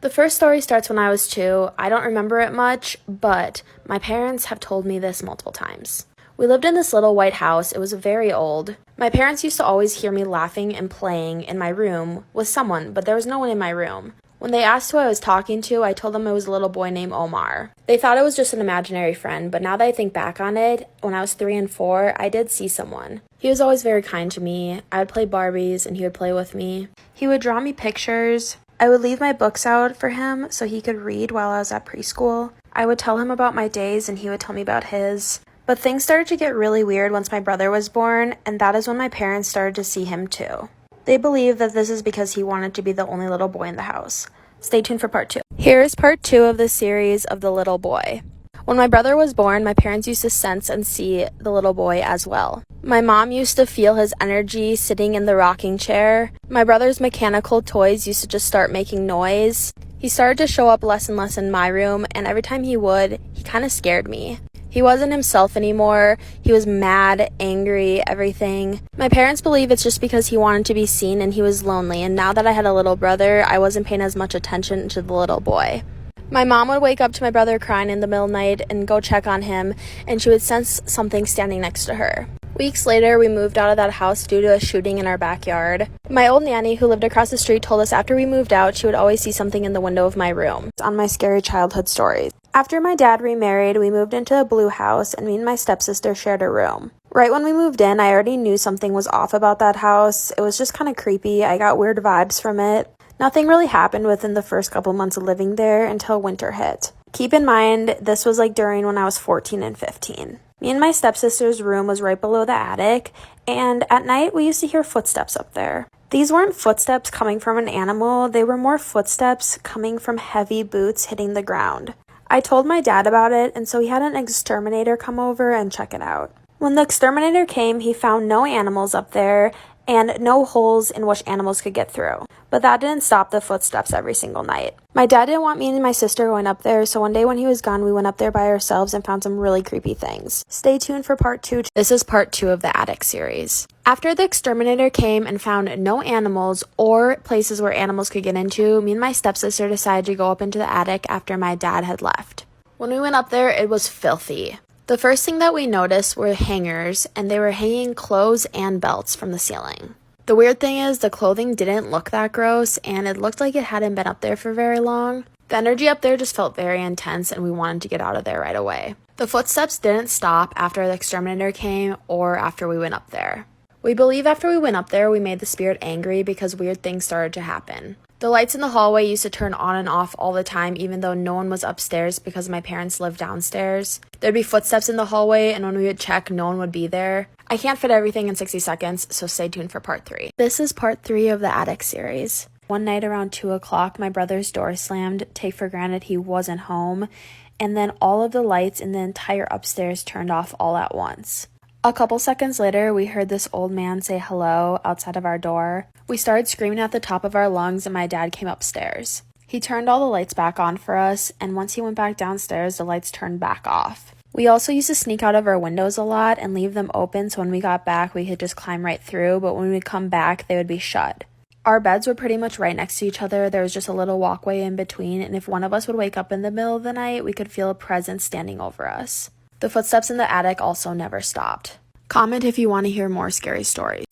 The first story starts when I was 2. I don't remember it much, but my parents have told me this multiple times. We lived in this little white house. It was very old. My parents used to always hear me laughing and playing in my room with someone, but there was no one in my room. When they asked who I was talking to, I told them it was a little boy named Omar. They thought it was just an imaginary friend, but now that I think back on it, when I was 3 and 4, I did see someone. He was always very kind to me. I would play Barbies and he would play with me. He would draw me pictures. I would leave my books out for him so he could read while I was at preschool. I would tell him about my days and he would tell me about his. But things started to get really weird once my brother was born, and that is when my parents started to see him too. They believe that this is because he wanted to be the only little boy in the house. Stay tuned for part 2. Here is part 2 of the series of the little boy. When my brother was born, my parents used to sense and see the little boy as well. My mom used to feel his energy sitting in the rocking chair. My brother's mechanical toys used to just start making noise. He started to show up less and less in my room, and every time he would, he kind of scared me. He wasn't himself anymore. He was mad, angry, everything. My parents believe it's just because he wanted to be seen and he was lonely, and now that I had a little brother, I wasn't paying as much attention to the little boy. My mom would wake up to my brother crying in the middle of the night and go check on him, and she would sense something standing next to her. Weeks later, we moved out of that house due to a shooting in our backyard. My old nanny, who lived across the street, told us after we moved out, she would always see something in the window of my room. On my scary childhood stories. After my dad remarried, we moved into a blue house, and me and my stepsister shared a room. Right when we moved in, I already knew something was off about that house. It was just kind of creepy. I got weird vibes from it. Nothing really happened within the first couple months of living there until winter hit. Keep in mind, this was like during when I was 14 and 15. Me and my stepsister's room was right below the attic, and at night we used to hear footsteps up there. These weren't footsteps coming from an animal, they were more footsteps coming from heavy boots hitting the ground. I told my dad about it, and so he had an exterminator come over and check it out. When the exterminator came, he found no animals up there and no holes in which animals could get through. But that didn't stop the footsteps every single night. My dad didn't want me and my sister going up there, so one day when he was gone, we went up there by ourselves and found some really creepy things. Stay tuned for part 2. This is part 2 of the attic series. After the exterminator came and found no animals or places where animals could get into, me and my stepsister decided to go up into the attic after my dad had left. When we went up there, it was filthy. The first thing that we noticed were hangers, and they were hanging clothes and belts from the ceiling. The weird thing is the clothing didn't look that gross, and it looked like it hadn't been up there for very long. The energy up there just felt very intense, and we wanted to get out of there right away. The footsteps didn't stop after the exterminator came or after we went up there. We believe after we went up there, we made the spirit angry because weird things started to happen. The lights in the hallway used to turn on and off all the time, even though no one was upstairs because my parents lived downstairs. There'd be footsteps in the hallway, and when we would check, no one would be there. I can't fit everything in 60 seconds, so stay tuned for part 3. This is part 3 of the attic series. One night around 2 o'clock, my brother's door slammed. Take for granted he wasn't home, and then all of the lights in the entire upstairs turned off all at once. A couple seconds later, we heard this old man say hello outside of our door. We started screaming at the top of our lungs, and my dad came upstairs. He turned all the lights back on for us, and once he went back downstairs, the lights turned back off. We also used to sneak out of our windows a lot and leave them open, so when we got back, we could just climb right through, but when we'd come back, they would be shut. Our beds were pretty much right next to each other. There was just a little walkway in between, and if one of us would wake up in the middle of the night, we could feel a presence standing over us. The footsteps in the attic also never stopped. Comment if you want to hear more scary stories.